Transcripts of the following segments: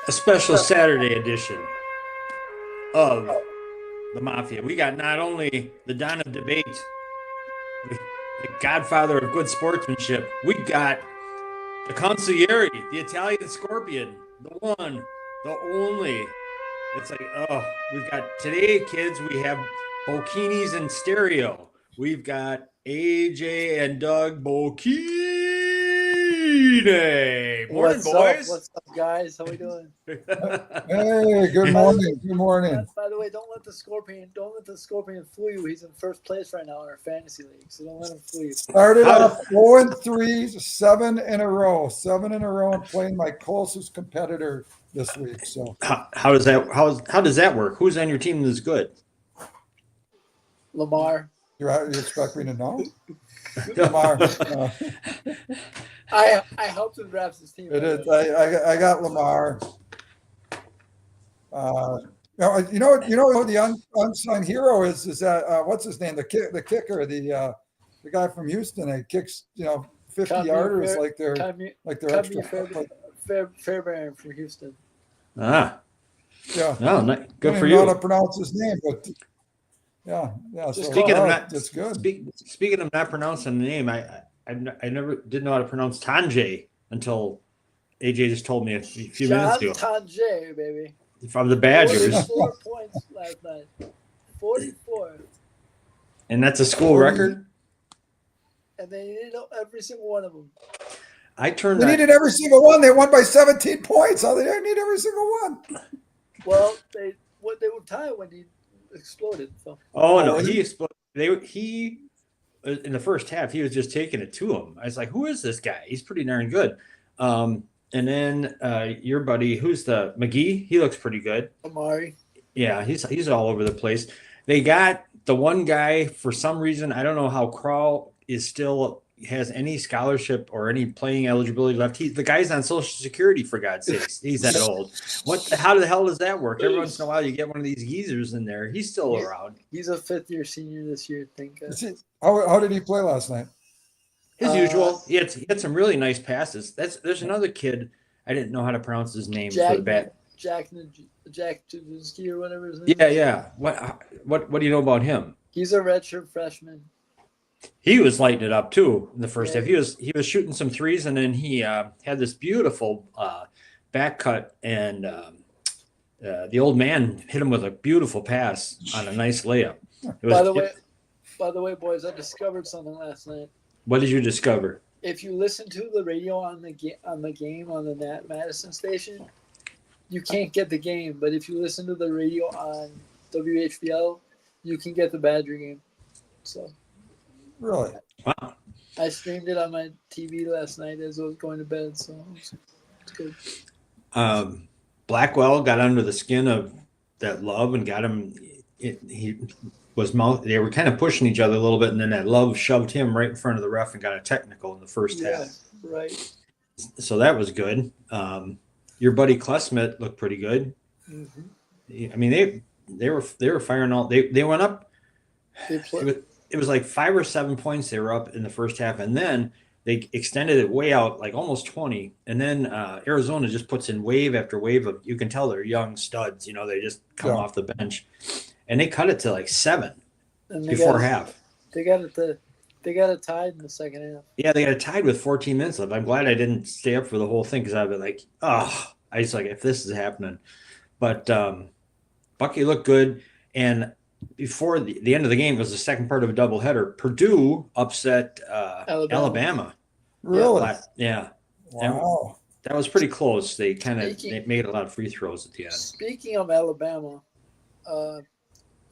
A special Saturday edition of the Mafia. We got not only the Don of debate, the godfather of good sportsmanship, we got the consigliere, the Italian scorpion, the one, the only. It's like, oh, we've got today, kids, we have Bokinis in stereo. We've got AJ and Doug Bokini. Morning, What's up? boys. What's up, guys? How we doing? Hey, good By the, morning. Good morning. by the way, don't let the scorpion fool you. He's in first place right now in our fantasy league, so don't let him fool you. Started off 0-3, 7 in a row, and playing my closest competitor this week. So How does that work? Who's on your team that's good? Lamar. you expect me to know? Lamar. I helped him draft his team. It is. I got Lamar. You know what the unsung hero is that what's his name? The kicker, the guy from Houston. He kicks 50-yarders like they're extra. Fairbairn from Houston. Ah, Yeah. no, good I don't for even know you. how to pronounce his name, but yeah. So, Speaking of not, that's good. speaking of not pronouncing the name, I never did know how to pronounce Tanjay until AJ just told me a few minutes ago. Tanjay, baby. From the Badgers, 44 points last night. 44. and that's a school record. And they needed every single one of them. I turned They that. needed every single one. They won by 17 points. How they didn't need every single one? Well, they were tied when he exploded. So. Oh no, he exploded. He in the first half he was just taking it to him. I was like, who is this guy? He's pretty darn good. And then your buddy, who's the McGee? He looks pretty good. Amari. Yeah, he's all over the place. They got the one guy for some reason. I don't know how Kroll is still has any scholarship or any playing eligibility left. The guy's on Social Security, for God's sakes. He's that old. How the hell does that work? Every once in a while you get one of these geezers in there. He's still around. He's a fifth-year senior this year, I think. How did he play last night? As usual, he had some really nice passes. There's another kid. I didn't know how to pronounce his name for the bat. Jack Jazinski or whatever his name. Yeah. What do you know about him? He's a redshirt freshman. He was lighting it up too in the first half. He was shooting some threes, and then he had this beautiful back cut, and the old man hit him with a beautiful pass on a nice layup. By the way, boys, I discovered something last night. What did you discover? If you listen to the radio on the game on the Nat Madison station, you can't get the game. But if you listen to the radio on WHBL, you can get the Badger game. So. Really? Wow. I streamed it on my TV last night as I was going to bed, so it's good. Blackwell got under the skin of that Love and got him. They were kind of pushing each other a little bit, and then that Love shoved him right in front of the ref and got a technical in the first half. Right. So that was good. Your buddy Klesmet looked pretty good. Mm-hmm. I mean, they were firing all. They went up. It was like 5 or 7 points they were up in the first half, and then they extended it way out, like almost 20. And then Arizona just puts in wave after wave of. You can tell they're young studs. They just come off the bench, and they cut it to like 7 before half. They got it tied in the second half. Yeah, they got it tied with 14 minutes left. I'm glad I didn't stay up for the whole thing because I'd be like, oh, I just like if this is happening. But Bucky looked good, and before the end of the game was the second part of a doubleheader. Purdue upset Alabama. Really? Yeah. Wow. That was pretty close. They they made a lot of free throws at the end. Speaking of Alabama, for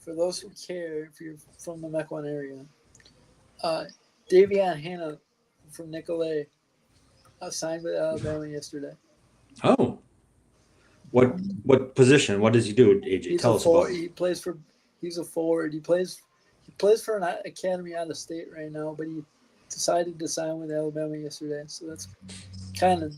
those who care, if you're from the Mequon area, Davion Hannah from Nicolay signed with Alabama yesterday. Oh. What position? What does he do, AJ? Tell us about it. He's a forward. He plays for an academy out of state right now, but he decided to sign with Alabama yesterday. So that's kind of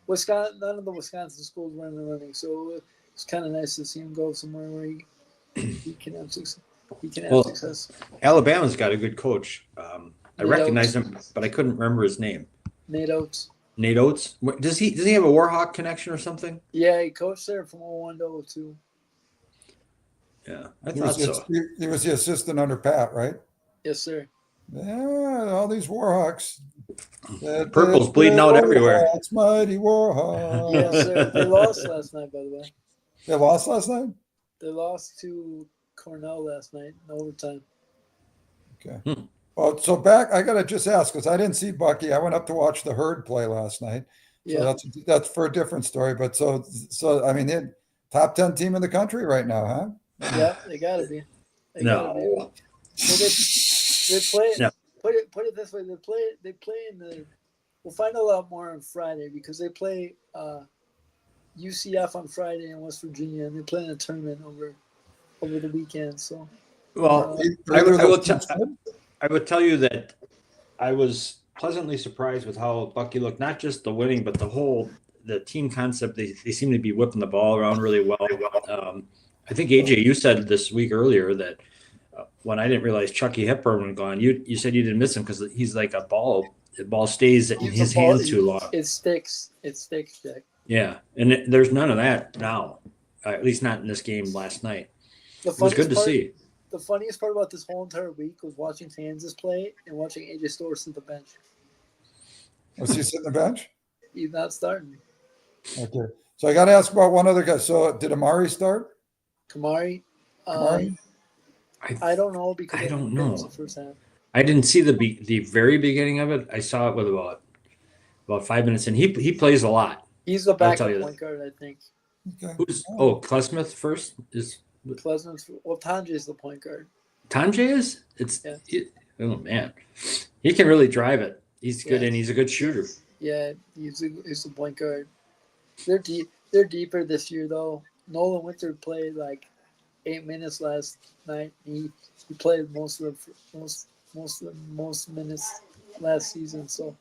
Wisconsin. None of the Wisconsin schools were in the running, so it's kind of nice to see him go somewhere where he can have success. Alabama's got a good coach. I recognize him, but I couldn't remember his name. Nate Oates. Nate Oates. Does he have a Warhawk connection or something? Yeah, he coached there from 01 to 02. Yeah, I thought so. He was the assistant under Pat, right? Yes, sir. Yeah, all these Warhawks. Purple's bleeding out everywhere. Warhawks, mighty Warhawks. Yes, sir. They lost last night, by the way. They lost last night? They lost to Cornell last night in overtime. Okay. Well, so back, I got to just ask, because I didn't see Bucky. I went up to watch the Herd play last night. So Yeah. that's for a different story. But so I mean, they're top 10 team in the country right now, huh? Yeah, they got to be. No. Well, they play. No. Put it this way. They play in the. We'll find a lot more on Friday because they play UCF on Friday in West Virginia, and they play in a tournament over the weekend. So. Well, I would tell you that I was pleasantly surprised with how Bucky looked. Not just the winning, but the team concept. They seem to be whipping the ball around really well. I think AJ, you said this week earlier that when I didn't realize Chucky Hepburn was gone, you said you didn't miss him because he's like a ball. The ball stays in his hand too long. It sticks. Jack. Yeah, and there's none of that now. At least not in this game last night. It was good to see. The funniest part about this whole entire week was watching Kansas play and watching AJ Storr sit the bench. Was he sitting the bench? He's not starting. Okay. So I got to ask about one other guy. So did Amari start? Kamari? I don't know because I don't know. The first half. I didn't see the very beginning of it. I saw it with about 5 minutes, and he plays a lot. He's the backup point guard, I think. Okay. Who's Klesmith first is. Well, Tanjay is the point guard. Tanjay is? Oh man, he can really drive it. He's good, and he's a good shooter. Yeah, he's the point guard. They're deep. They're deeper this year though. Nolan Winter played like 8 minutes last night. He played most minutes last season. So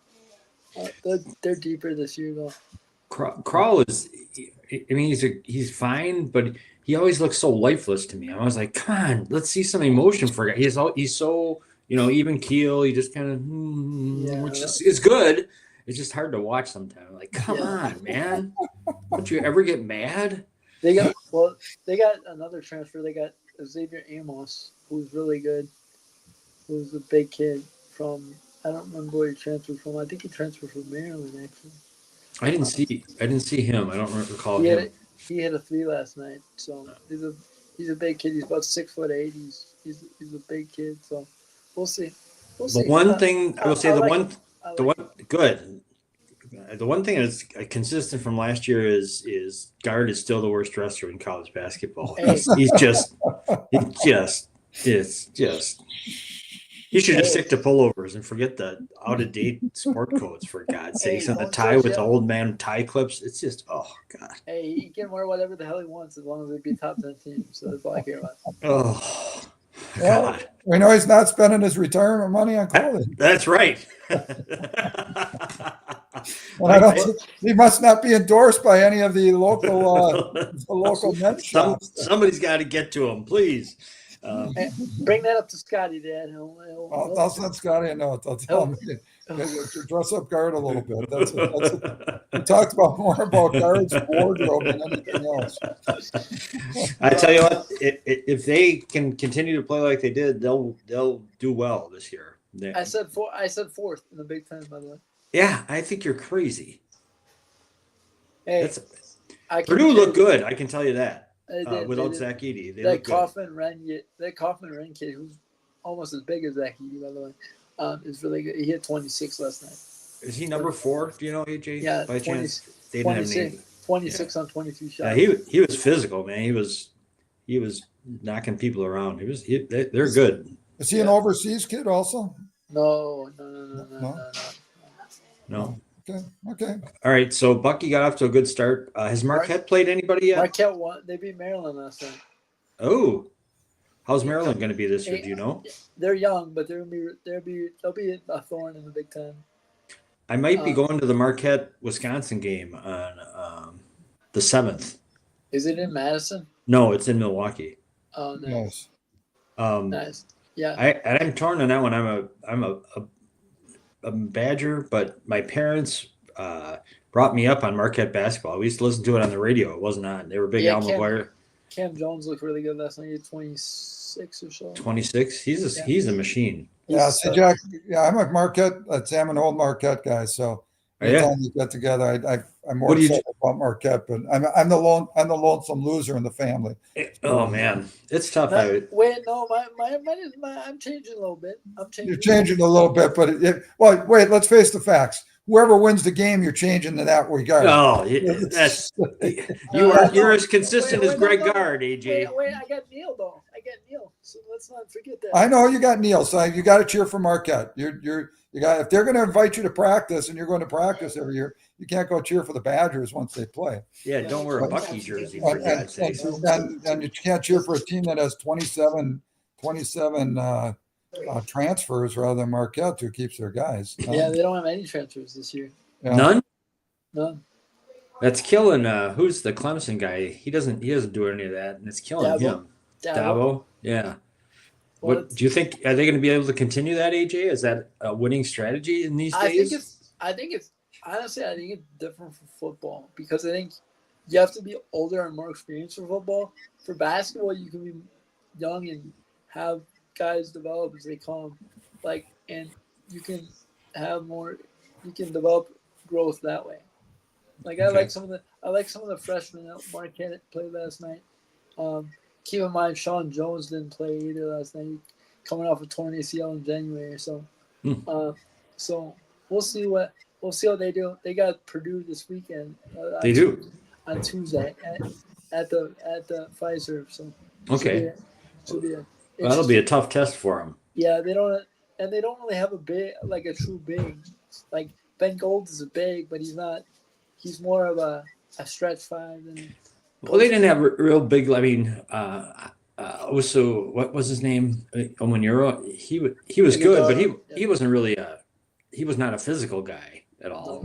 they're deeper this year though. Kral is. I mean, he's fine, but he always looks so lifeless to me. I was like, come on, let's see some emotion for it. He's so even keel. He just kind of which is good. It's just hard to watch sometimes. Like, come on, man, don't you ever get mad? They got another transfer. They got Xavier Amos, who's really good. Who's a big kid from. I don't remember where he transferred from. I think he transferred from Maryland actually. I didn't see him. I don't recall him. He hit a 3 last night. So he's a big kid. He's about 6'8". He's a big kid. So we'll see. The one thing I will say, the one thing that's consistent from last year is guard is still the worst dresser in college basketball. Hey. He should just stick to pullovers and forget the out-of-date sport codes, for God's sakes. And the tie with the old man tie clips. It's just, oh, God. Hey, he can wear whatever the hell he wants as long as it be top 10 team. So that's all I care about. Oh, well, God. We know he's not spending his retirement money on clothing. That's right. He must not be endorsed by any of the local men's shops. Somebody's got to get to him, please. Hey, bring that up to Scotty, Dad. I'll send Scotty a note. I'll tell him dress up guard a little bit. We talked about more about guards wardrobe than anything else. I tell you what, if they can continue to play like they did, they'll do well this year. I said fourth in the Big Ten, by the way. Yeah, I think you're crazy. Hey, Purdue looked good. I can tell you that. Without Zach Edey, that Kaufman Wren kid, who's almost as big as Zach Edey, by the way, is really good. He hit 26 last night. Is he number 4? Do you know, AJ? Yeah, by 20, chance. They didn't have any. 26 on 23 shots. Yeah, he was physical, man. He was knocking people around. They're good. Is he an overseas kid also? No. Okay. All right, so Bucky got off to a good start. Has Marquette played anybody yet? Marquette won. They beat Maryland last night. Oh, how's Maryland going to be this year? Do you know? They're young, but they'll be a thorn in the Big Ten. I might be going to the Marquette Wisconsin game on the 7th. Is it in Madison? No, it's in Milwaukee. Oh, nice. Nice. Yeah. I'm torn on that one. I'm a Badger, but my parents brought me up on Marquette basketball. We used to listen to it on the radio. It wasn't on. They were big Al McGuire. Cam Jones looked really good last night. He had 26 or so. 26. He's a machine. Yeah, see, Jack. Yeah, I'm a Marquette. I'm an old Marquette guy. So anytime we get together, I'm more excited about Marquette. But I'm the lonesome loser in the family. Oh man, it's tough. Wait, no, I'm changing a little bit. You're changing a little bit, but wait. Let's face the facts. Whoever wins the game, you're changing to that regard. Oh, that's you're as consistent as Greg Gard, AJ. Wait, I got Neil though. So let's not forget that. I know you got Neil, so you got to cheer for Marquette. You got if they're going to invite you to practice and you're going to practice every year, you can't go cheer for the Badgers once they play. Yeah, don't wear a Bucky jersey for God's sake. And you can't cheer for a team that has 27 transfers rather than Marquette, who keeps their guys. Yeah, they don't have any transfers this year. Yeah. None. That's killing. Who's the Clemson guy? He doesn't do any of that, and it's killing him. Dabo. Yeah. What do you think? Are they going to be able to continue that, AJ? Is that a winning strategy in these days? I think it's different for football because I think you have to be older and more experienced for football. For basketball, you can be young and have guys develop as they come, and you can have more. You can develop growth that way. I like some of the freshmen that Marquette played last night. Keep in mind, Sean Jones didn't play either last night, coming off a torn ACL in January. So, so we'll see what they do. They got Purdue this weekend. They do on Tuesday at the Pfizer. So that'll be a tough test for them. Yeah, they don't really have a true big. Like Ben Gold is a big, but he's not. He's more of a stretch five than. Well, they didn't have real big. I mean, also, what was his name? Omonuro. He was good, but he wasn't really he was not a physical guy at all.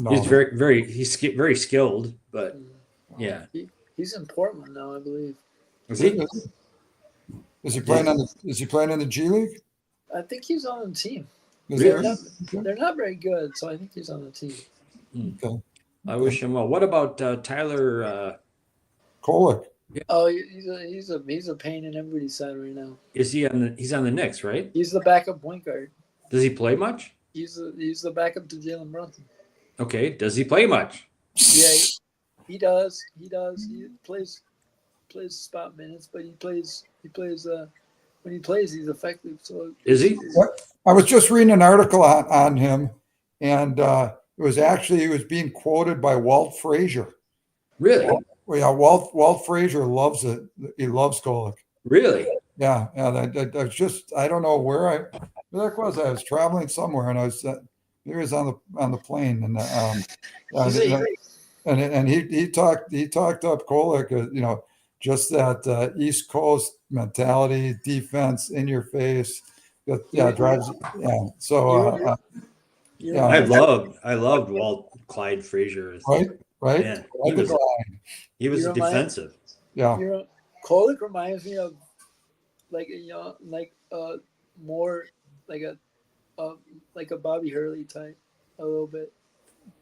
No. He's very skilled, but yeah. He's in Portland now, I believe. Is he? Is he playing in the G League? I think he's on the team. Really? They're not very good, so I think he's on the team. Okay. I wish him well. What about Tyler Kolek? Yeah. Oh, he's a pain in everybody's side right now. He's on the Knicks, right? He's the backup point guard. Does he play much? He's the backup to Jalen Brunson. Okay. Does he play much? Yeah, he does. He plays spot minutes, but he plays when he plays, he's effective. So is he? I was just reading an article on him, and he was being quoted by Walt Frazier. Really? Well, yeah, Walt Frazier loves it. He loves Kolek. Really? Yeah. I don't know where that was. I was traveling somewhere, and I was on the plane, and he talked up Kolek. Just that East Coast mentality, defense in your face. Drives. Yeah. So. Yeah. I loved Walt Clyde Frazier. Right. Yeah, he was defensive. Yeah. Kolek reminds me of more like a Bobby Hurley type a little bit.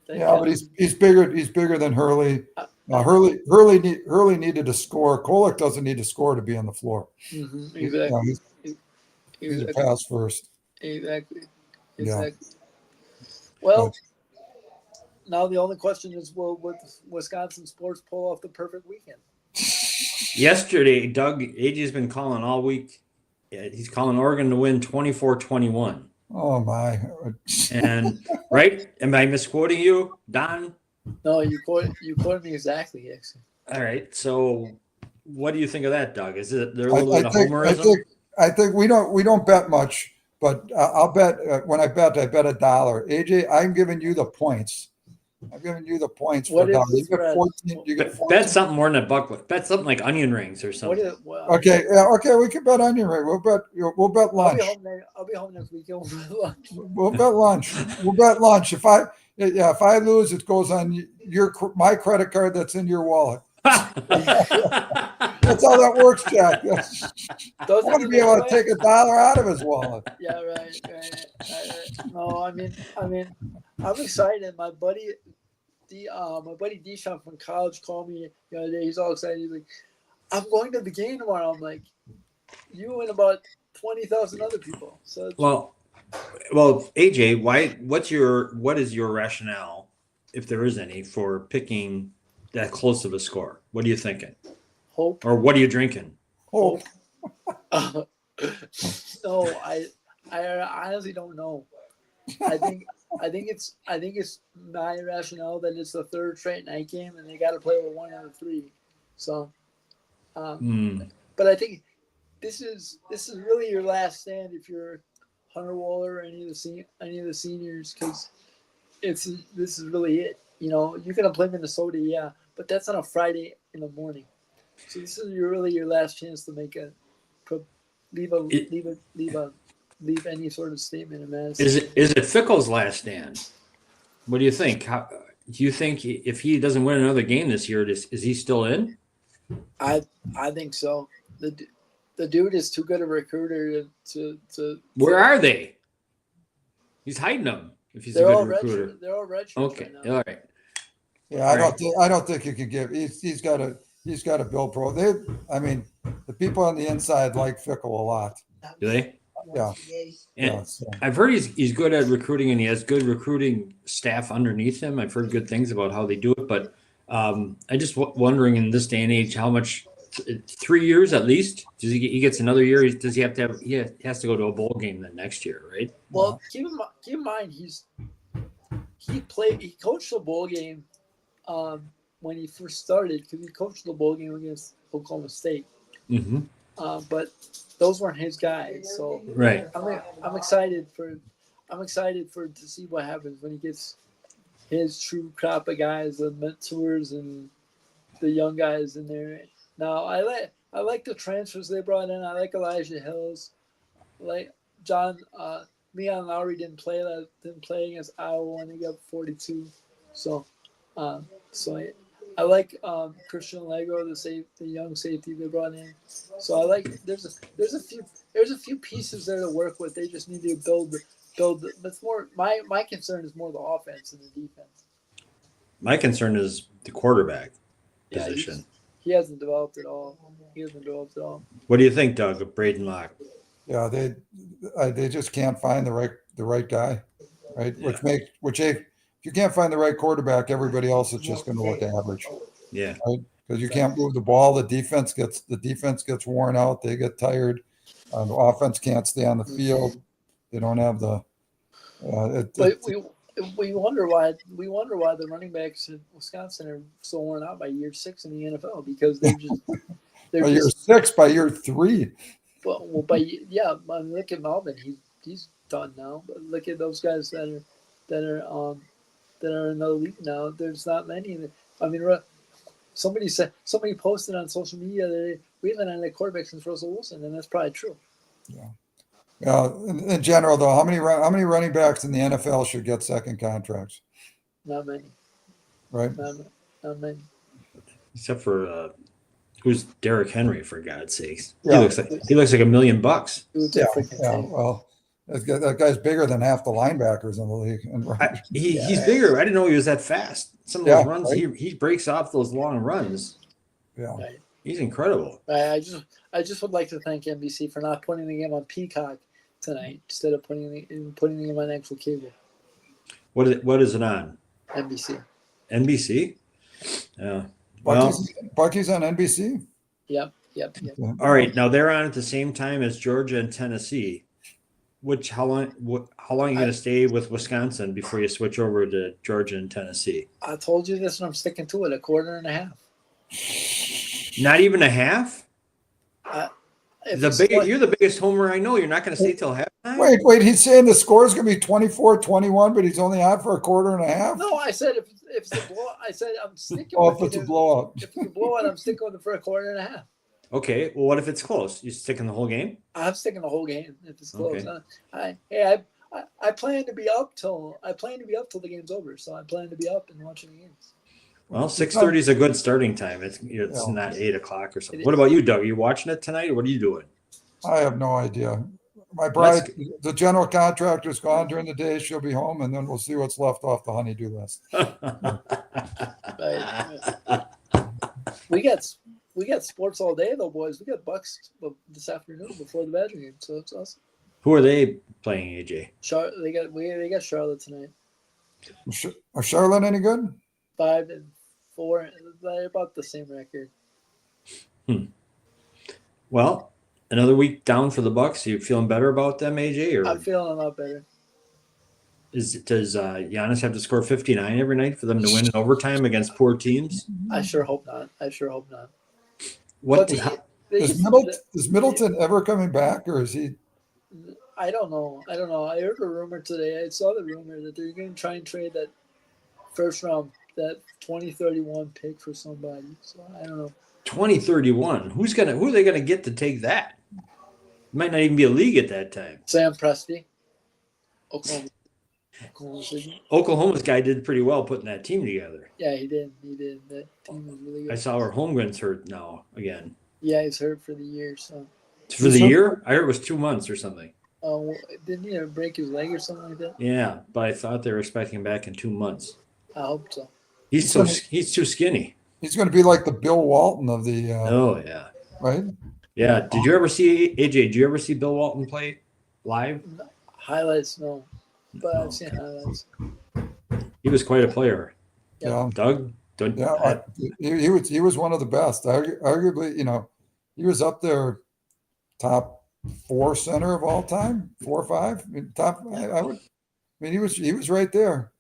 But he's bigger. He's bigger than Hurley. Hurley needed to score. Kolek doesn't need to score to be on the floor. Mm-hmm. Exactly. He's a pass first. Exactly. Yeah. Well, now the only question is, will Wisconsin sports pull off the perfect weekend? Yesterday, Doug AJ's been calling all week. He's calling Oregon to win 24-21. Oh my! And right? Am I misquoting you, Don? No, you quoted me exactly. Actually. All right. So, what do you think of that, Doug? Is it there a little bit of homerism? I think we don't bet much, but I'll bet when I bet $1. AJ, I'm giving you the points. I'm giving you the points for $1. You get 14. Bet something more than a buck. Bet something like onion rings or something. Okay. We can bet onion ring. We'll bet lunch. I'll be home next week. We'll bet lunch. We'll bet lunch. If I lose, it goes on my credit card that's in your wallet. That's how that works, Jack. I want to be able to take $1 out of his wallet. Yeah, right. No, I'm excited. My buddy, my buddy Deshaun from college called me the other day. He's all excited. He's like, "I'm going to the game tomorrow." I'm like, "You and about 20,000 other people." So well, AJ, what is your rationale, if there is any, for picking that close of a score? What are you thinking? Hope. Or what are you drinking? Hope. No, I honestly don't know. I think it's my rationale that it's the third straight night game and they got to play with one out of three. So, but I think this is really your last stand if you're Hunter Waller or any of the seniors, because this is really it. You know, you're gonna play Minnesota, yeah, but that's on a Friday in the morning. So this is really your last chance to leave any sort of statement in Madison. Is it Fickle's last stand? What do you think? Do you think if he doesn't win another game this year, is he still in? I think so. The dude is too good a recruiter to. Where are they? He's hiding them. If he's a good recruiter, they're all red shirts. Okay, right now. all right. Yeah, I don't think you can give. He's got to build pro. The people on the inside like Fickle a lot. Do they? Yeah. And I've heard he's good at recruiting, and he has good recruiting staff underneath him. I've heard good things about how they do it, but I just wondering in this day and age how much. 3 years at least. Does he gets another year? Does he have to have? He has to go to a bowl game then next year, right? Well, keep in mind he coached the bowl game when he first started, because he coached the bowl game against Oklahoma State. Mm-hmm. But those weren't his guys, so right. I'm excited to see what happens when he gets his true crop of guys, the mentors and the young guys in there. Now I like the transfers they brought in. I like Elijah Hills, like Leon Lowry didn't play against Iowa when he got 42. So I like Christian Legro, the young safety they brought in. So I like there's a few pieces there to work with. They just need to build. That's more my concern is more the offense than the defense. My concern is the quarterback position. He hasn't developed at all. What do you think, Doug, of Braden Locke? Yeah, they just can't find the right guy, right? Yeah. If you can't find the right quarterback, everybody else is just going to look average. Yeah, right? Because you can't move the ball. The defense gets worn out. They get tired. The offense can't stay on the field. They don't have the. We wonder why the running backs in Wisconsin are so worn out by year 6 in the NFL, because they're year 6, by year 3. Well, look at Melvin. He's done now. But look at those guys that are in the league now. There's not many. I mean, somebody posted on social media that we haven't had a quarterback since Russell Wilson, and that's probably true. Yeah. In general, though, how many running backs in the NFL should get second contracts? Not many. Right. Not many. Except for who's Derrick Henry, for God's sakes? Yeah. He looks like $1 million. Yeah. Well, that guy's bigger than half the linebackers in the league. He's bigger. I didn't know he was that fast. Some of those runs, right? he breaks off those long runs. Yeah. Right. He's incredible. I just would like to thank NBC for not putting the game on Peacock tonight instead of putting the game on actual cable. What is it on? NBC. NBC? Yeah. Bucky's on NBC? Yep. All right. Now they're on at the same time as Georgia and Tennessee. How long are you going to stay with Wisconsin before you switch over to Georgia and Tennessee? I told you this, and I'm sticking to it. 1.25. Not even a half? You're the biggest homer I know. You're not going to stay till halftime? Wait. He's saying the score is going to be 24-21, but he's only on for 1.25? No, I said if it's a blowout, I said I'm sticking with it. If it's a blowout. If it's a blowout, I'm sticking with it for 1.25. Okay. Well, what if it's close? You sticking the whole game? I'm sticking the whole game if it's close. Okay. I plan to be up till the game's over. So I plan to be up and watching the games. Well, 6:30 is a good starting time. It's not 8 o'clock or something. What about you, Doug? Are you watching it tonight, or what are you doing? I have no idea. My bride, the general contractor's gone during the day. She'll be home, and then we'll see what's left off the honey-do list. Right. We got sports all day though, boys. We got Bucks this afternoon before the Badger game, so it's awesome. Who are they playing, AJ? They got Charlotte tonight. Are Charlotte any good? 5-4. They're about the same record. Well, another week down for the Bucks. Are you feeling better about them, AJ? Or I'm feeling a lot better. does Giannis have to score 59 every night for them to win in overtime against poor teams? I sure hope not. Is Middleton ever coming back, or is he? I don't know. I heard a rumor today. I saw the rumor that they're going to try and trade that first round, that 2031 pick for somebody. So I don't know. 2031. Who are they gonna get to take that? Might not even be a league at that time. Sam Presti, Oklahoma's guy did pretty well putting that team together. Yeah, he did. That team was really good. I saw our Holmgren's hurt now again. Yeah, he's hurt for the year. So for the year, I heard it was 2 months or something. Oh, didn't he break his leg or something like that? Yeah, but I thought they were expecting him back in 2 months. I hope so. He's too skinny. He's going to be like the Bill Walton of the. Oh yeah. Right. Yeah. Did you ever see AJ? Did you ever see Bill Walton play live? Highlights, no, but I've seen highlights. He was quite a player. Yeah. Doug. He was one of the best. Arguably, he was up there, top 4 center of all time, 4 or 5. He was right there.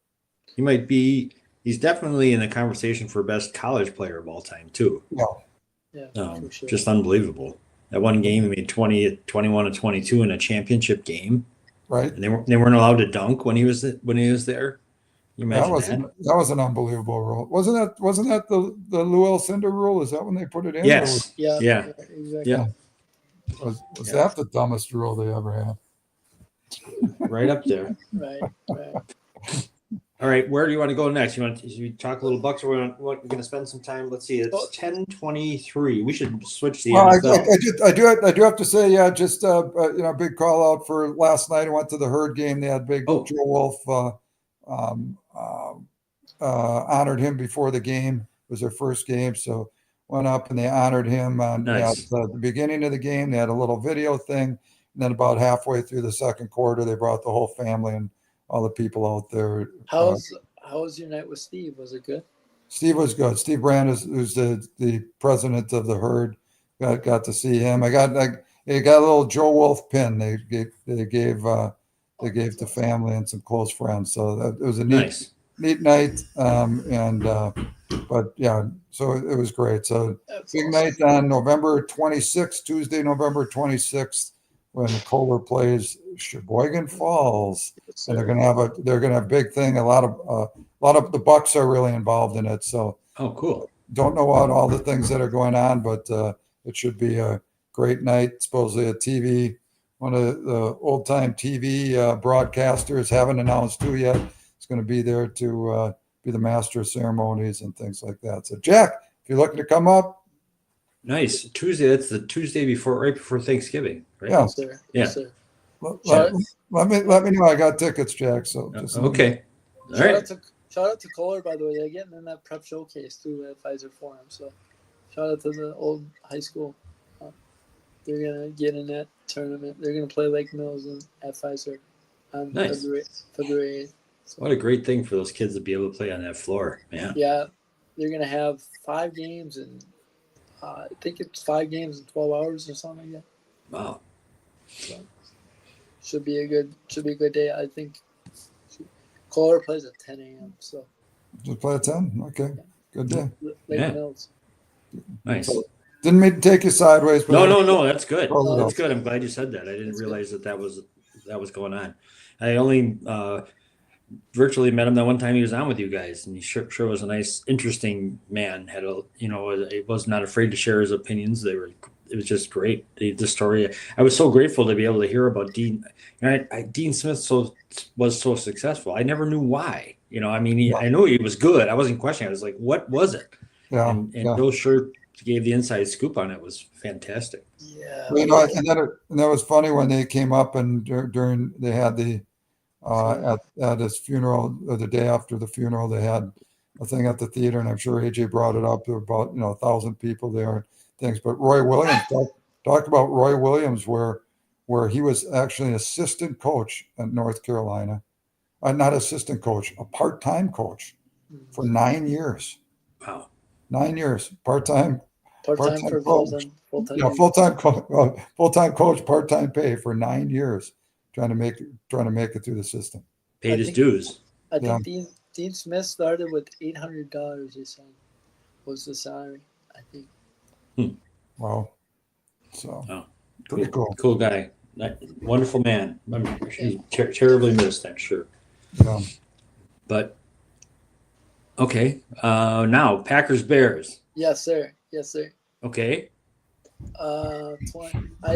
He might be. He's definitely in the conversation for best college player of all time too. Yeah. For sure. Just unbelievable. That one game, he made 20, 21, and 22 in a championship game. Right. And they weren't allowed to dunk when he was there. You imagine that was an unbelievable rule. Wasn't that the Lou Alcindor rule? Is that when they put it in? Yes. Yeah. Exactly. Yeah. Was that the dumbest rule they ever had? Right up there. Right. All right, where do you want to go next? You talk a little Bucks, or we're going to spend some time? Let's see, it's 10:23. We should switch the NFL. I do have to say, just big call out for last night. I went to the Herd game. They had big Joe Wolf honored him before the game. It was their first game, so went up and they honored him at the beginning of the game. They had a little video thing, and then about halfway through the second quarter, they brought the whole family and all the people out there. How was your night with Steve? Was it good? Steve was good. Steve Brand who's the president of the Herd. Got to see him. I got a little Joe Wolf pin. They gave to family and some close friends. So it was a neat night. But yeah, so it was great. So that's big awesome. Night on November 26th, Tuesday, November 26th. When Kohler plays Sheboygan Falls, and they're gonna have a big thing. A lot of the Bucks are really involved in it. So cool. Don't know about all the things that are going on, but it should be a great night. Supposedly one of the old time TV broadcasters, haven't announced who yet. It's going to be there to be the master of ceremonies and things like that. So Jack, if you're looking to come up. Nice. Tuesday. That's the Tuesday right before Thanksgiving, right? Yeah. Yes, sir. Let me know. I got tickets, Jack. So okay. All right. Shout out to Kohler, by the way. They're getting in that prep showcase too at Pfizer Forum. So shout out to the old high school. They're gonna get in that tournament. They're gonna play Lake Mills at Pfizer on February 8th. So, what a great thing for those kids to be able to play on that floor, man. Yeah, they're gonna have 5 games and. I think it's 5 games in 12 hours or something like that. Wow. So, should be a good day. I think Kohler plays at 10 a.m. So just play at 10. Okay, good day. Lake Mills. Nice. So, didn't mean to take you sideways. But no. That's good. That's good. I'm glad you said that. I didn't realize that was going on. I only virtually met him that one time he was on with you guys, and he sure was a nice, interesting man. He was not afraid to share his opinions. They were it was just great. The story. I was so grateful to be able to hear about Dean. Dean Smith was so successful. I never knew why. I mean, I knew he was good. I wasn't questioning. I was like, what was it? Yeah. And Joe Sure gave the inside scoop on it. It was fantastic. Yeah. And that was funny when they came up and during they had the at his funeral, or the day after the funeral, they had a thing at the theater, and I'm sure AJ brought it up. There were about 1,000 people there and things. But Roy Williams talked about Roy Williams, where he was actually an assistant coach at North Carolina, not assistant coach, a part-time coach for 9 years. Wow, 9 years, part-time for coach. full-time. Yeah, full-time coach, part-time pay for 9 years, trying to make it through the system. Paid his dues. I think Dean Smith started with $800. He said was the salary. I think. Wow. So pretty cool. Cool guy. Wonderful man. He's terribly missed, I'm sure. Yeah. But okay. Now Packers Bears. Yes, sir. Okay. I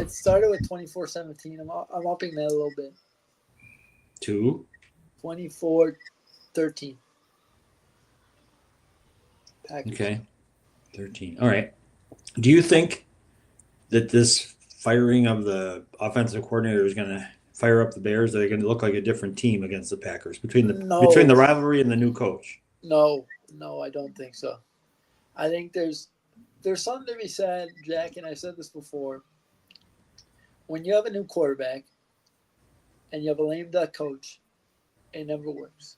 started with 24-17. I'm upping that a little bit. 24-13. Packers. Okay. 13. All right. Do you think that this firing of the offensive coordinator is going to fire up the Bears? Are they going to look like a different team against the Packers between the rivalry and the new coach? No, I don't think so. I think there's something to be said, Jack, and I said this before. When you have a new quarterback and you have a lame duck coach, it never works.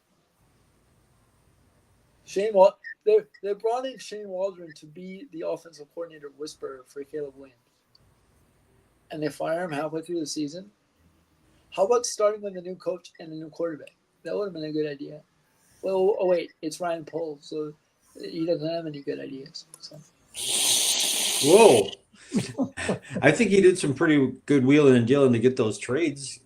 They brought in Shane Waldron to be the offensive coordinator whisperer for Caleb Williams. And they fire him halfway through the season. How about starting with a new coach and a new quarterback? That would have been a good idea. Well, wait, it's Ryan Poles, so he doesn't have any good ideas. So. Whoa. I think he did some pretty good wheeling and dealing to get those trades.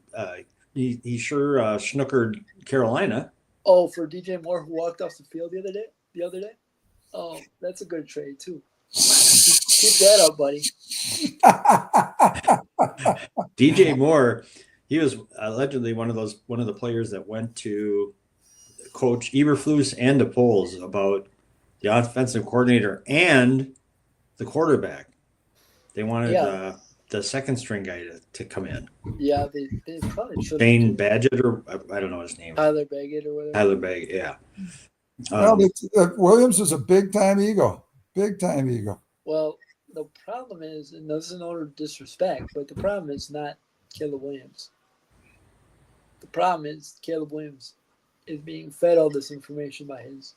He sure snookered Carolina. Oh, for DJ Moore, who walked off the field the other day? Oh, that's a good trade, too. Keep that up, buddy. DJ Moore, he was allegedly one of the players that went to Coach Eberflus and to Poles about the offensive coordinator and the quarterback. They wanted the second string guy to come in. Yeah, they probably should. Shane Badgett, or I don't know his name. Tyler Baggett or whatever. Tyler Baggett, yeah. Williams is a big-time ego. Big-time ego. Well, the problem is, and this is no disrespect, but the problem is not Caleb Williams. The problem is Caleb Williams is being fed all this information by his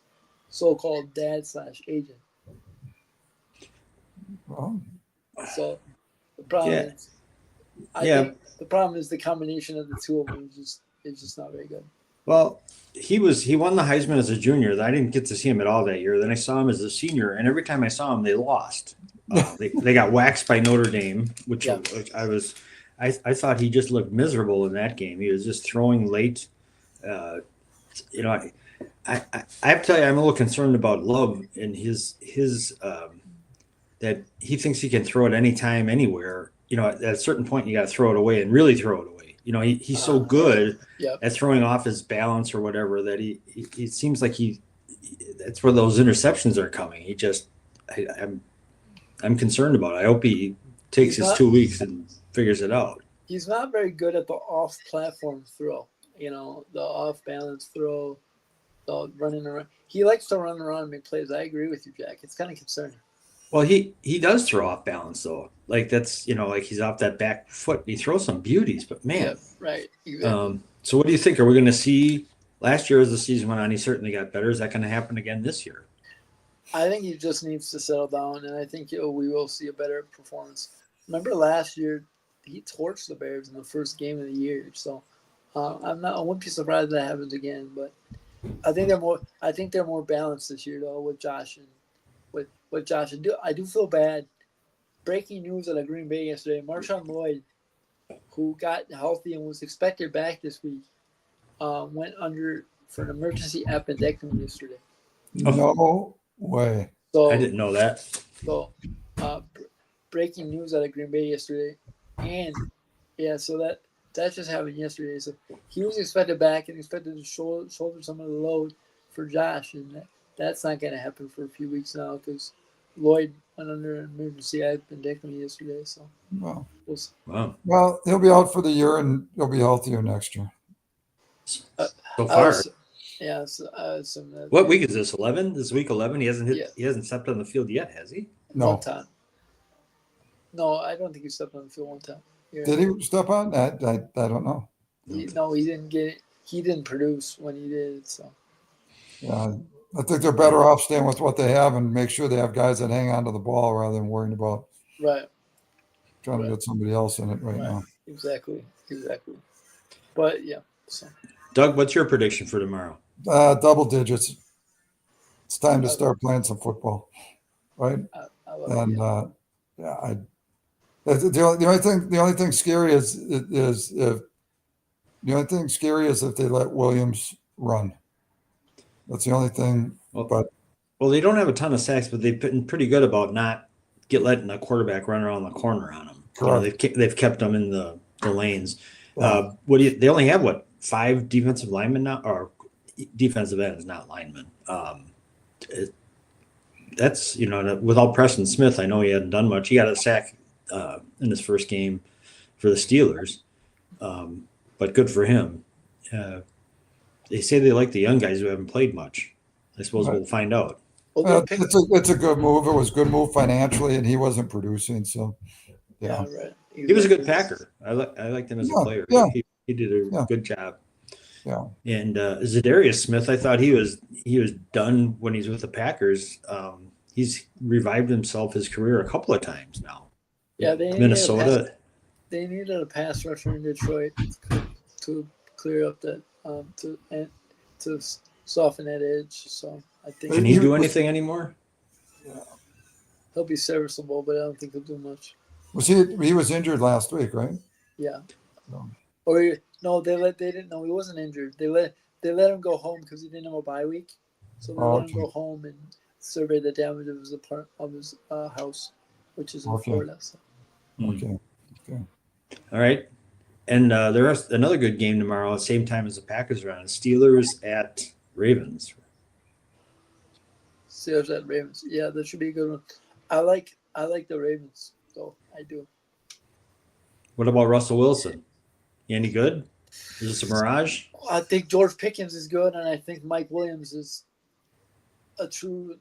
so-called dad/agent. Well, so the problem is, I think the problem is the combination of the two of them is just not very good. Well, he won the Heisman as a junior. I didn't get to see him at all that year. Then I saw him as a senior, and every time I saw him, they lost. They got waxed by Notre Dame, which I thought he just looked miserable in that game. He was just throwing late. I have to tell you, I'm a little concerned about Love and his that he thinks he can throw it anytime, anywhere. At a certain point, you got to throw it away and really throw it away. He's so good at throwing off his balance or whatever that he seems like that's where those interceptions are coming. I'm concerned about it. I hope he takes his 2 weeks and figures it out. He's not very good at the off-platform throw. The off-balance throw, the running around. He likes to run around and make plays. I agree with you, Jack. It's kind of concerning. Well, he does throw off balance though. Like that's like he's off that back foot. He throws some beauties, but man, right. Exactly. So what do you think? Are we going to see? Last year, as the season went on, he certainly got better. Is that going to happen again this year? I think he just needs to settle down, and I think we will see a better performance. Remember last year, he torched the Bears in the first game of the year. So I wouldn't be surprised if that happens again. But I think they're more balanced this year though with Josh and. With Josh, I do feel bad. Breaking news out of Green Bay yesterday: Marshawn Lloyd, who got healthy and was expected back this week, went under for an emergency appendectomy yesterday. No way. So I didn't know that. So, breaking news out of Green Bay yesterday, and yeah, so that just happened yesterday. So he was expected back and expected to shoulder some of the load for Josh, and that's not going to happen for a few weeks now because Lloyd went under an emergency appendectomy yesterday. So Well, we'll see. Wow. well, he'll be out for the year, and he'll be healthier next year. So far. Yeah, so I assume that. What week is this? 11? This is week 11. He hasn't hit. Yeah. He hasn't stepped on the field yet, has he? No. One time. No, I don't think he stepped on the field one time. Did he step on? I don't know. No, he didn't get it. He didn't produce when he did. So Yeah, I think they're better off staying with what they have and make sure they have guys that hang on to the ball rather than worrying about right, trying to get somebody else in it right now. exactly. But yeah, so Doug, what's your prediction for tomorrow? Double digits. It's time to start playing some football, right? I love And it. yeah, the only thing scary is if the only thing scary is if they let Williams run. That's the only thing. Well, they don't have a ton of sacks, but they've been pretty good about not letting a quarterback run around the corner on them. Correct. They've kept them in the lanes. Yeah. They only have 5 defensive linemen now, or defensive ends, not linemen. That's without Preston Smith, I know he hadn't done much. He got a sack in his first game for the Steelers, but good for him. They say they like the young guys who haven't played much. I suppose we'll find out. Well, it's a good move. It was a good move financially, and he wasn't producing. So, yeah, right. He was a good Packer. I liked him as a player. Yeah. He did a good job. Yeah. And Zadarius Smith, I thought he was done when he's with the Packers. He's revived his career a couple of times now. Yeah, Minnesota. They needed a pass rusher in Detroit to clear up that to soften that edge. So I think Can he do anything anymore? he'll be serviceable, but I don't think he'll do much. Was he was injured last week, right? Yeah. No. Or no, they didn't know he wasn't injured. They let him go home because he didn't have a bye week, so they let him go home and survey the damage of his house, which is in Florida. So. Okay. All right. And there's another good game tomorrow, same time as the Packers are on. Steelers at Ravens. Steelers at Ravens. Yeah, that should be a good one. I like the Ravens, so I do. What about Russell Wilson? He any good? Is this a mirage? I think George Pickens is good, and I think Mike Williams is a true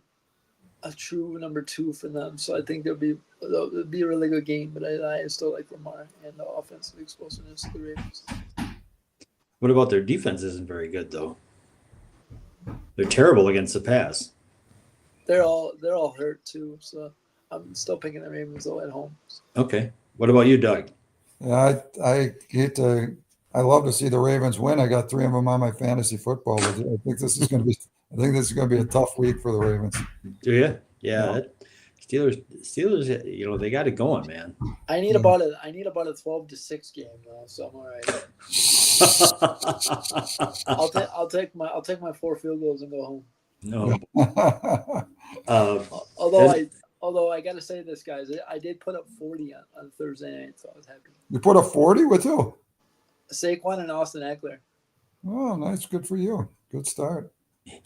number 2 for them. So I think it'll be a really good game. But I still like Lamar and the offensive explosiveness of the Ravens. What about their defense? Isn't very good though. They're terrible against the pass. They're all hurt too. So I'm still picking the Ravens though at home. Okay. What about you, Doug? Yeah, I love to see the Ravens win. I got 3 of them on my fantasy football. But I think this is going to be a tough week for the Ravens. Do you? Yeah. Steelers, they got it going, man. I need about a 12-6 game now, so I'm all right. I'll take my 4 field goals and go home. No. Although I got to say this, guys, I did put up 40 on Thursday night, so I was happy. You put a 40 with who? Saquon and Austin Eckler. Oh, nice. Good for you. Good start. I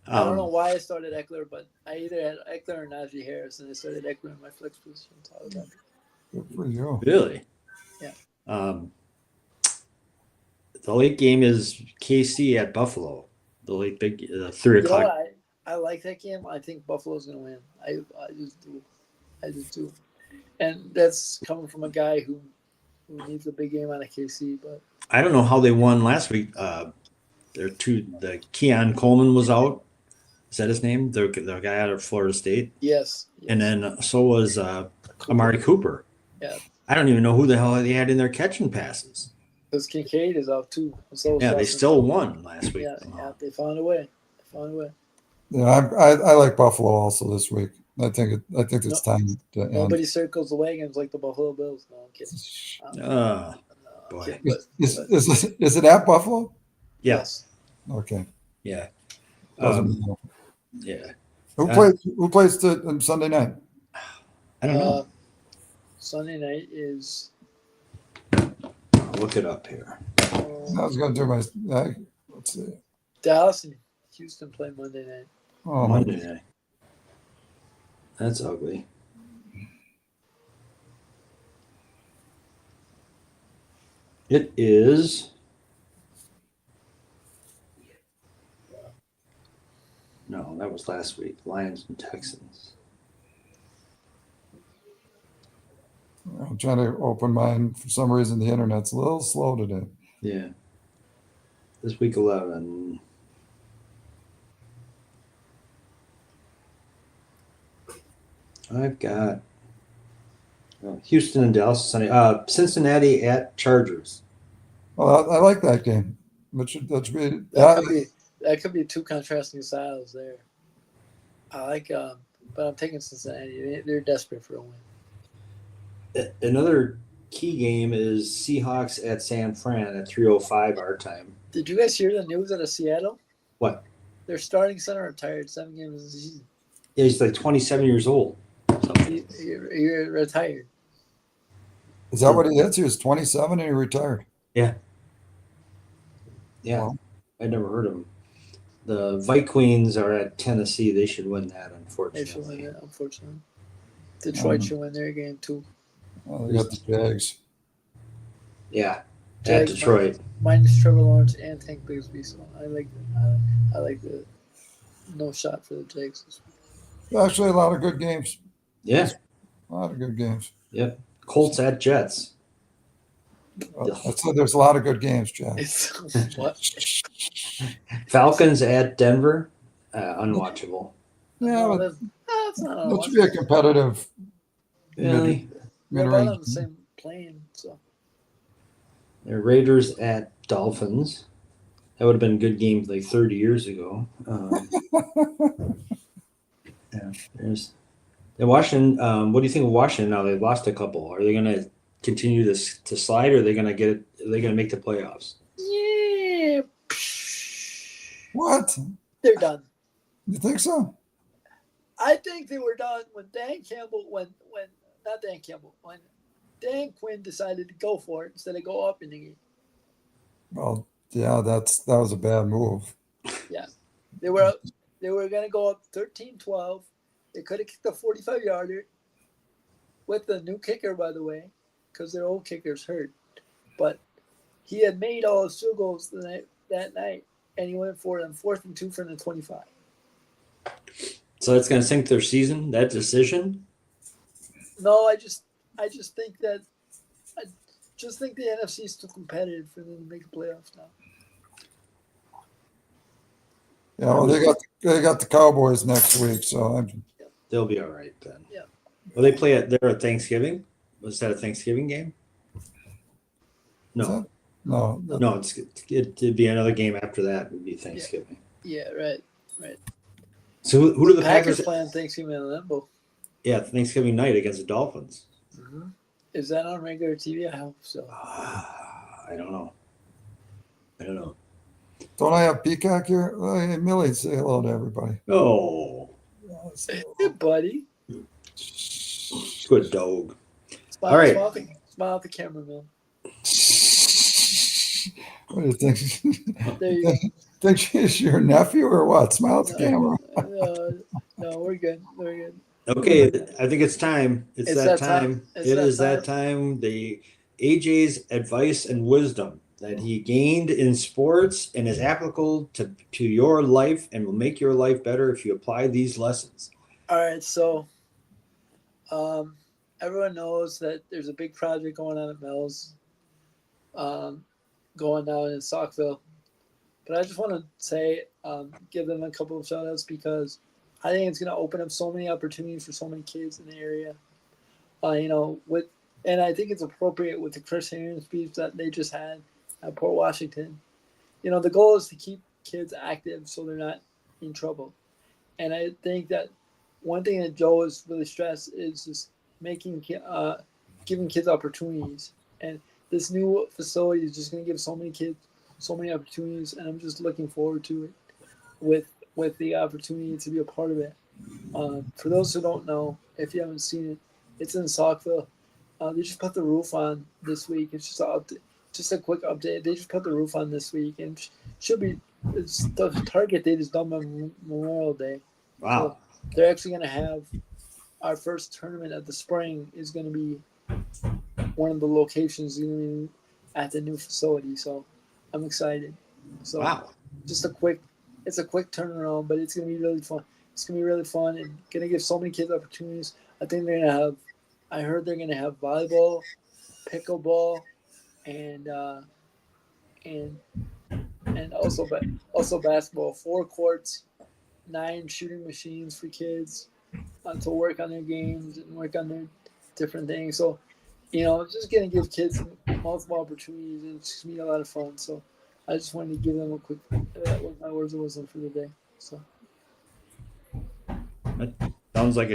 don't know why I started Eckler, but I either had Eckler or Najee Harris, and I started Eckler in my flex position. So I was happy. Good for you. Really? Yeah. The late game is KC at Buffalo. The late 3 o'clock. I like that game. I think Buffalo's going to win. I just do. And that's coming from a guy who needs a big game out of KC. But I don't know how they won last week. The Keon Coleman was out. Is that his name? The guy out of Florida State. Yes. And then so was Amari Cooper. Yeah. I don't even know who the hell they had in there catching passes. Because Kincaid is out too. So they still won last week. Yeah, they found a way. Yeah, I like Buffalo also this week. I think it's time to end. Nobody circles the wagons like the Buffalo Bills. No, I'm kidding. Boy. Is it at Buffalo? Yes. Okay. Yeah. Yeah. Yeah. Who plays Sunday night? I don't know. Sunday night is. I'll look it up here. I was going to do my. Let's see. Dallas and Houston play Monday night. Oh, Monday night. That's ugly. It is. No, that was last week. Lions and Texans. I'm trying to open mine. For some reason, the internet's a little slow today. Yeah. This week 11. I've got Houston and Dallas Sunday. Cincinnati at Chargers. Well, I like that game. That should be. That could be two contrasting styles there. I like, but I'm taking Cincinnati. They're desperate for a win. Another key game is Seahawks at San Fran at 3:05 our time. Did you guys hear the news out of Seattle? What? Their starting center retired 7 games of the season. Yeah, he's like 27 years old. So. He retired. Is that what he is? He was 27 and he retired. Yeah. Yeah. Wow. I never heard of him. The Vikings are at Tennessee. They should win that, unfortunately. They should win that, unfortunately. Detroit should win their game, too. They got the Jags. Yeah. Jags, at Detroit. Minus Trevor Lawrence and Tank Bigsby. So I like the no shot for the Jags this week. Actually, a lot of good games. Yeah. A lot of good games. Yep. Colts at Jets. I said there's a lot of good games, Jack. What? Falcons at Denver. Unwatchable. Yeah, no, but that's not that should be a competitive. Really? They're all on the same plane, so. The Raiders at Dolphins. That would have been a good game like 30 years ago. Yeah, there's Washington. What do you think of Washington now? They've lost a couple. Are they going to continue this to slide, or are they going to get it? Are they going to make the playoffs? Yeah. What? They're done. You think so? I think they were done when Dan Quinn decided to go for it instead of go up in the game. Well, yeah, that was a bad move. Yeah, they were going to go up 13-12. They could have kicked a 45-yarder with the new kicker, by the way, because their old kicker's hurt. But he had made all his field goals that night, and he went for them 4th and 2 from the 25. So that's going to sink their season. That decision. No, I just think that the NFC is too competitive for them to make the playoffs now. Yeah, well, they got the Cowboys next week, so they'll be all right then. Yeah. Well, they play at Thanksgiving. Was that a Thanksgiving game? No. No. It'd be another game after that. It would be Thanksgiving. Yeah, right. So who do the Packers playing Thanksgiving in Limbo? Yeah, Thanksgiving night against the Dolphins. Mm-hmm. Is that on regular TV? I hope so. I don't know. Don't I have Peacock here? Hey, Millie, say hello to everybody. Oh. Hey, buddy. Good dog. Smile, all right. Smile at the camera, Mill. What do you think? There you go. Think she's your nephew or what? Smile at the camera. No, we're good. Okay, I think it's time. It's that time. It is that time. The AJ's advice and wisdom that he gained in sports and is applicable to your life and will make your life better if you apply these lessons. All right, so everyone knows that there's a big project going on at Mills, going down in Saukville. But I just want to say, give them a couple of shout outs because I think it's going to open up so many opportunities for so many kids in the area. And I think it's appropriate with the Chris Herring speech that they just had at Port Washington. The goal is to keep kids active so they're not in trouble. And I think that one thing that Joe has really stressed is just giving kids opportunities. And this new facility is just going to give so many kids so many opportunities, and I'm just looking forward to it with the opportunity to be a part of it. For those who don't know, if you haven't seen it, It's in Saukville. They just put the roof on this week. It's just a quick update. They just put the roof on this week, and should be. It's the target date is done by Memorial Day. Wow. So they're actually going to have our first tournament of the spring is going to be one of the locations at the new facility. So I'm excited. So Wow. it's a quick turnaround, but it's going to be really fun. It's going to be really fun and going to give so many kids opportunities. I think I heard they're going to have volleyball, pickleball, and also basketball. 4 courts, 9 shooting machines for kids to work on their games and work on their different things. So, just going to give kids multiple opportunities, and it's going to be a lot of fun. So, I just wanted to give them a quick that was my words of wisdom for the day. So. That sounds like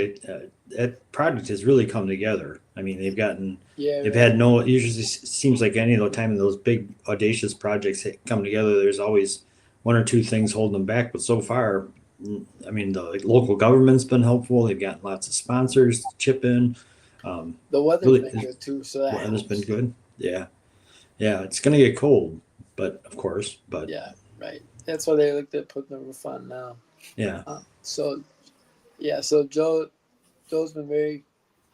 that project has really come together. I mean, they've had it usually seems like any of the time those big audacious projects come together, there's always 1 or 2 things holding them back. But so far, I mean, the local government's been helpful. They've got lots of sponsors to chip in. The weather's been good too, so that weather's been good. Yeah. It's going to get cold, but yeah, right. That's why they like to put the roof on now. Yeah. So Joe's been very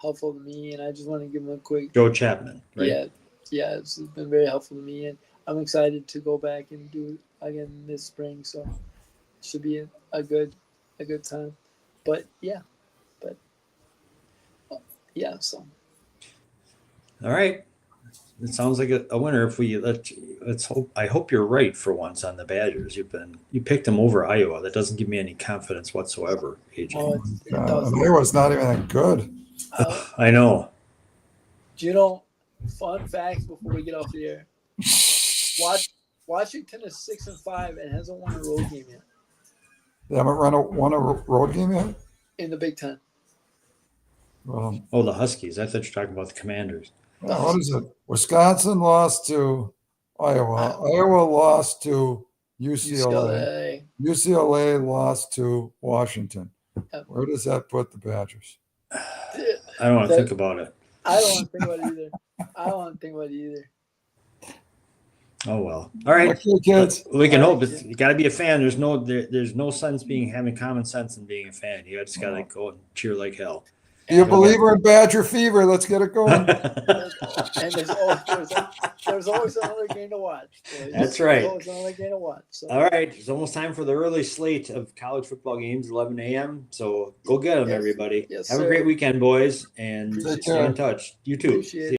helpful to me, and I just want to give him a quick. Joe Chapman, right? Yeah, it's been very helpful to me, and I'm excited to go back and do it again this spring. So it should be a good time. But so. All right. It sounds like a winner. If let's hope. I hope you're right for once on the Badgers. You picked them over Iowa. That doesn't give me any confidence whatsoever, AJ. Iowa's not even that good. I know. Do you know? Fun fact before we get off the air. Washington is 6-5 and hasn't won a road game yet. They haven't won a road game yet in the Big Ten. The Huskies. I thought you were talking about the Commanders. What is it? Wisconsin lost to Iowa. Iowa lost to UCLA. UCLA lost to Washington. Yep. Where does that put the Badgers? I don't want to think about it. I don't want to think about it either. Oh well. All right, okay, kids. We can hope. You got to be a fan. There's no sense having common sense and being a fan. You just got to go and cheer like hell. You believer in Badger fever? Let's get it going. And there's always another game to watch. That's right. There's always another game to watch. So. All right, it's almost time for the early slate of college football games, 11 a.m. So go get them, everybody. Yes, Have a great weekend, boys, and stay in touch. You too.